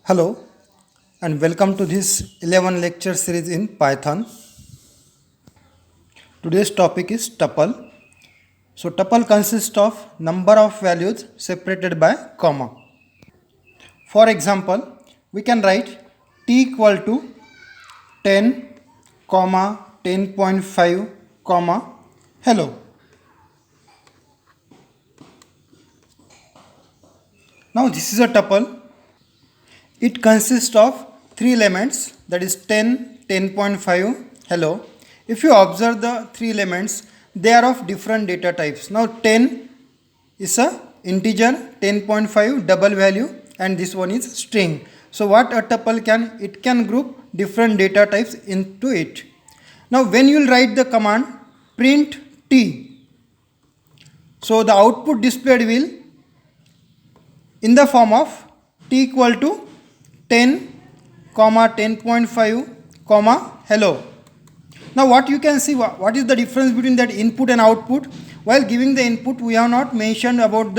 Hello and welcome to this 11 lecture series in Python. Today's topic is tuple. So tuple consists of number of values separated by comma. For example, we can write t equal to 10, comma 10.5, comma hello. Now this is a tuple. It consists of three elements, that is 10, 10.5, hello. If you observe the three elements, they are of different data types. Now 10 is a integer, 10.5 double value, and this one is string. So what a tuple can, it can group different data types into it. Now when you will write the command print t, so the output displayed will in the form of t equal to 10, comma 10.5, comma hello. Now what you can see, what is the difference between that input and output? While giving the input, we have not mentioned about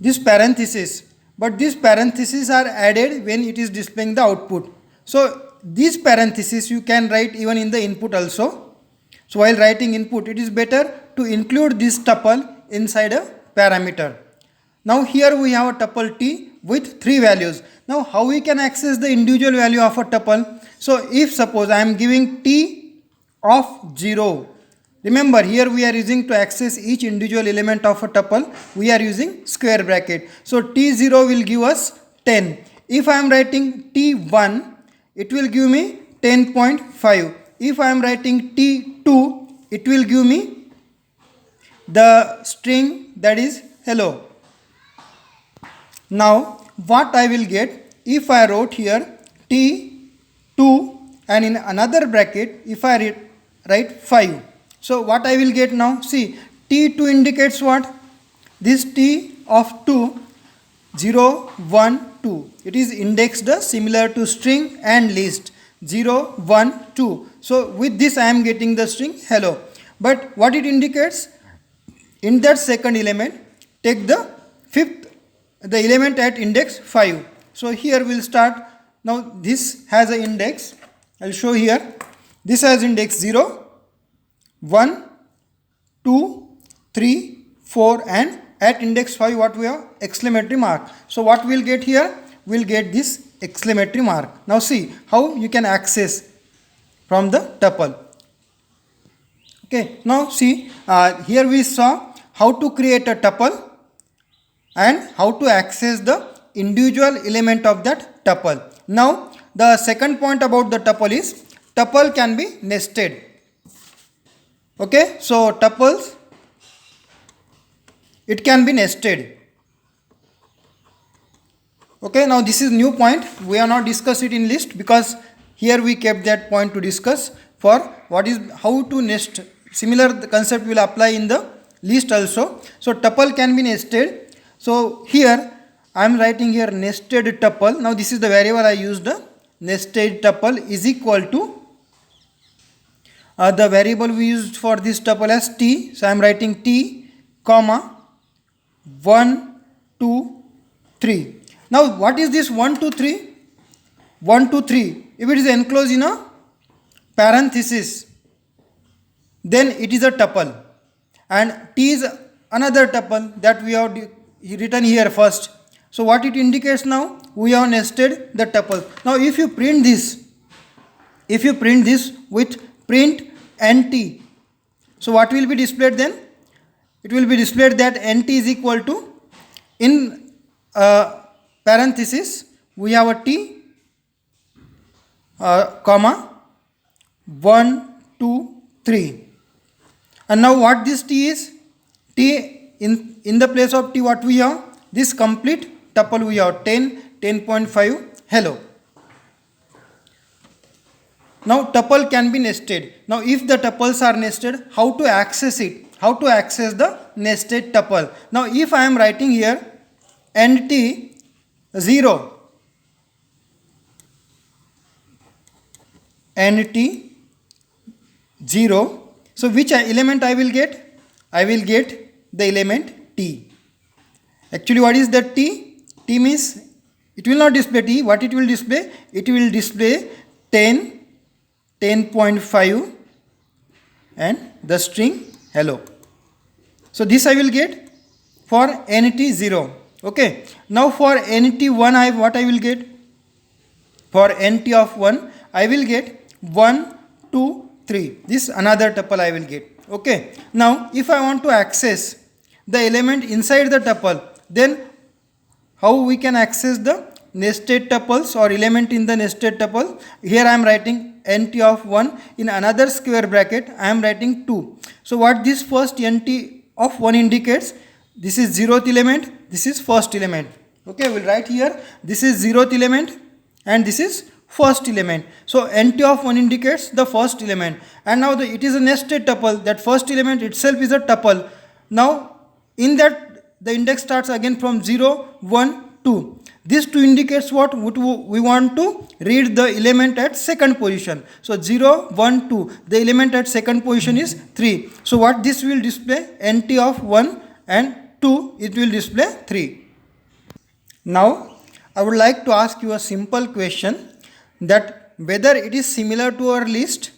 this parenthesis, but these parentheses are added when it is displaying the output. So these parentheses you can write even in the input also. So while writing input, it is better to include this tuple inside a parameter. Now here we have a tuple t with three values. Now how we can access the individual value of a tuple? So if suppose I am giving t of 0, remember here we are using to access each individual element of a tuple, we are using square bracket. So t0 will give us 10. If I am writing t1, it will give me 10.5. If I am writing t2, it will give me the string, that is hello. Now what I will get if I wrote here t2 and in another bracket if I write 5. So what I will get now, see, t2 indicates what? This t of 2, 0, 1, 2. It is indexed similar to string and list, 0, 1, 2. So with this I am getting the string hello. But what it indicates? In that second element, take the the element at index 5. So here we will start. Now this has an index, I will show here. This has index 0, 1, 2, 3, 4, and at index 5 what we have? Exclamatory mark. So what we will get here? We will get this exclamatory mark. Now see how you can access from the tuple. Okay, now see, here we saw how to create a tuple and how to access the individual element of that tuple. Now the second point about the tuple is tuple can be nested. Okay, so tuples, it can be nested. Okay, now this is new point, we have not discussed it in list because here we kept that point to discuss for what is how to nest. Similar concept will apply in the list also. So tuple can be nested. So here I am writing here nested tuple. Now this is the variable I used, the nested tuple is equal to the variable we used for this tuple as t. So I am writing t, comma 1, 2, 3. Now what is this 1, 2, 3? 1, 2, 3. If it is enclosed in a parenthesis, then it is a tuple, and t is another tuple that we have written here first. So what it indicates now? We have nested the tuple. Now if you print this with print nt, so what will be displayed then? It will be displayed that nt is equal to, in parenthesis we have a t, comma 1, 2, 3. And now what this t is? T in the place of t what we have? This complete tuple we have 10, 10.5, hello. Now tuple can be nested. Now if the tuples are nested, how to access it? How to access the nested tuple? Now if I am writing here nt 0, nt 0, so which element I will get? I will get the element t. Actually what is that t? T means It will not display t. What it will display? It will display 10, 10.5 and the string hello. So this I will get for nt0. Okay. Now for nt1 what I will get? For nt of 1 I will get 1, 2, 3. This another tuple I will get. Okay. Now if I want to access the element inside the tuple, then how we can access the nested tuples or element in the nested tuple? Here I am writing nt of 1, in another square bracket I am writing 2. So what this first nt of 1 indicates? This is 0th element, this is first element. Okay, we will write here, this is 0th element and this is first element. So nt of 1 indicates the first element, and now it is a nested tuple. That first element itself is a tuple. Now in that the index starts again from 0, 1, 2. This 2 indicates what? We want to read the element at second position. So 0, 1, 2. The element at second position is 3. So what this will display? Nt of 1 and 2, it will display 3. Now I would like to ask you a simple question, that whether it is similar to our list.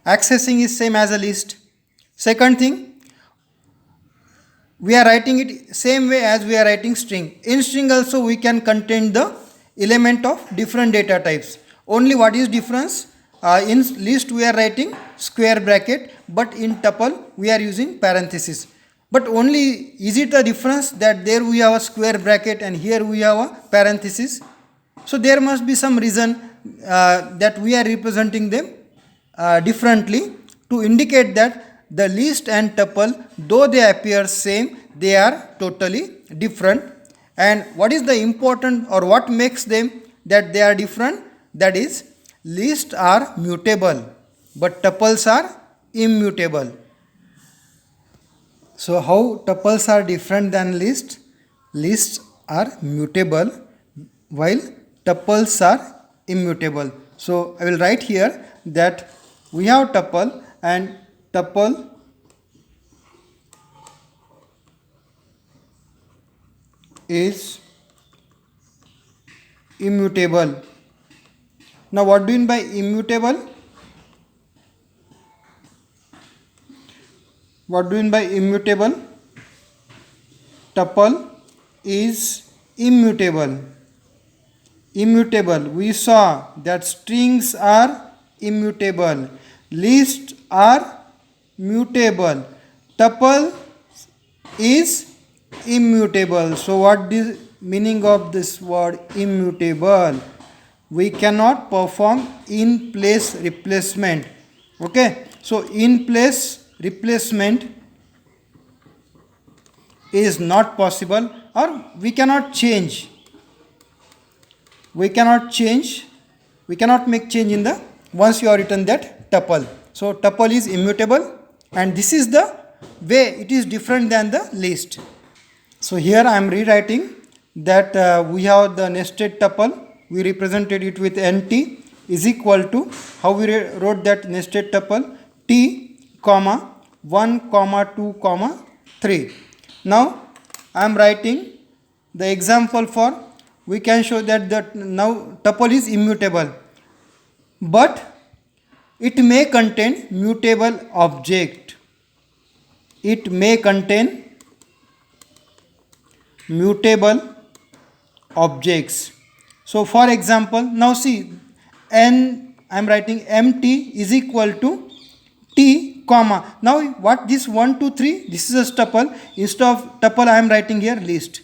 Accessing is same as a list. Second thing, we are writing it same way as we are writing string. In string also we can contain the element of different data types. Only what is difference? In list we are writing square bracket, but in tuple we are using parenthesis. But only is it a difference that there we have a square bracket and here we have a parenthesis? So there must be some reason that we are representing them differently to indicate that the list and tuple, though they appear same, they are totally different. And what is the important, or what makes them that they are different? That is, lists are mutable but tuples are immutable. So how tuples are different than lists? Lists are mutable while tuples are immutable. So I will write here that we have tuple, and tuple is immutable. Now what do you mean by immutable? What do you mean by immutable? Tuple is immutable. Immutable. We saw that strings are immutable. Lists are mutable. Tuple is immutable. So what is meaning of this word immutable? We cannot perform in place replacement. Okay, so in place replacement is not possible, or we cannot change. We cannot make change in the once you have written that tuple. So tuple is immutable, and this is the way it is different than the list. So here I am rewriting that we have the nested tuple. We represented it with nt is equal to, how we wrote that nested tuple? T comma 1 comma 2 comma 3. Now I am writing the example for, we can show that now tuple is immutable, but it may contain mutable object. It may contain mutable objects. So for example, now see, n I am writing mt is equal to t comma. Now what this 1, 2, 3, this is a tuple. Instead of tuple I am writing here list.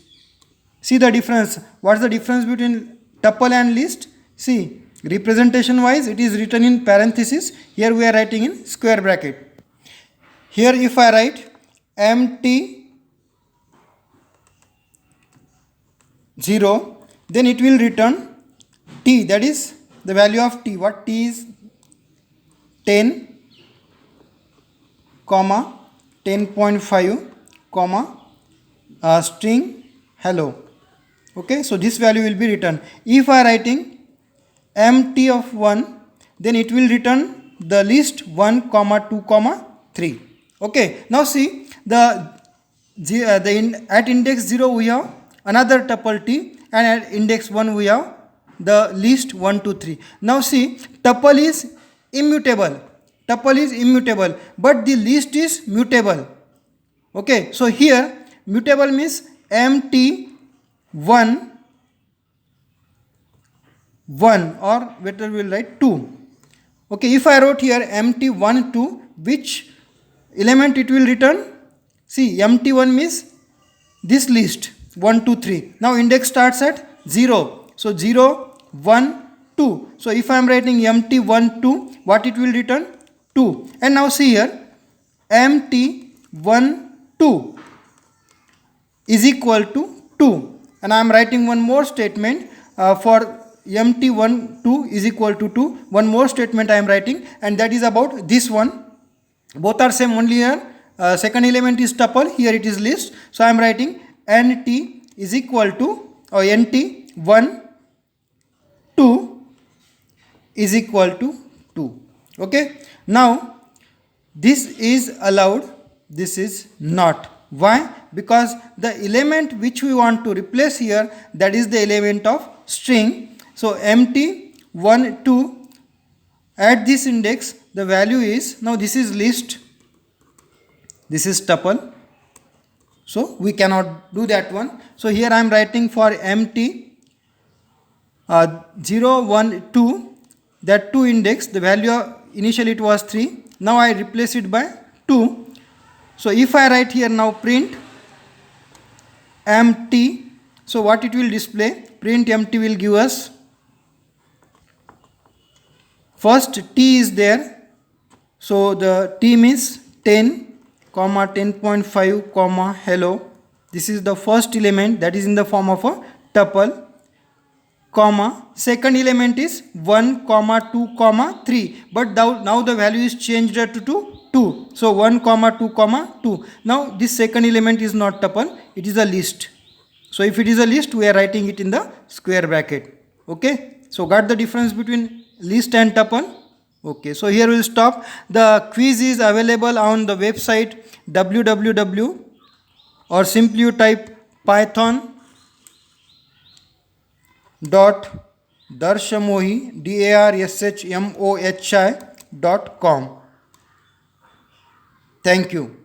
See the difference. What's the difference between tuple and list? See, representation wise it is written in parenthesis. Here we are writing in square bracket. Here if I write mt 0, then it will return t, that is the value of t. What t is? 10 comma 10.5 comma string hello. Okay, so this value will be written. If I writing mt of 1, then it will return the list 1 comma 2 comma 3. Okay, now see at index 0 we have another tuple t, and at index 1 we have the list 1, 2, 3. Now see, tuple is immutable. Tuple is immutable, but the list is mutable. Okay, so here mutable means empty 1 1, or better we will write 2. Okay, if I wrote here empty 1 2, which element it will return? See, empty 1 means this list 1 2 3. Now index starts at 0. So 0 1 2. So if I am writing empty 1 2, what it will return? 2. And now see here, empty 1 2 is equal to 2. And I am writing one more statement for empty 1 2 is equal to 2. One more statement I am writing, and that is about this one. Both are same, only here second element is tuple, here it is list. So I am writing nt is equal to, or nt 1 2 is equal to 2. Okay, now this is allowed, this is not. Why? Because the element which we want to replace here, that is the element of string. So empty 1 2, at this index the value is, now this is list, this is tuple, so we cannot do that one. So here I am writing for empty 0 1 2, that 2 index, the value of initially it was 3, now I replace it by 2. So if I write here now print empty, so what it will display? Print empty will give us, first t is there, so the t means 10, 10.5, hello. This is the first element, that is in the form of a tuple, comma, second element is 1, 2, 3, but now the value is changed to 2. So 1, 2, 2. Now this second element is not tuple, it is a list. So if it is a list, we are writing it in the square bracket. Okay, so got the difference between list and tuple? Okay, so here we will stop. The quiz is available on the website www, or simply you type python.darshamohi.com. Thank you.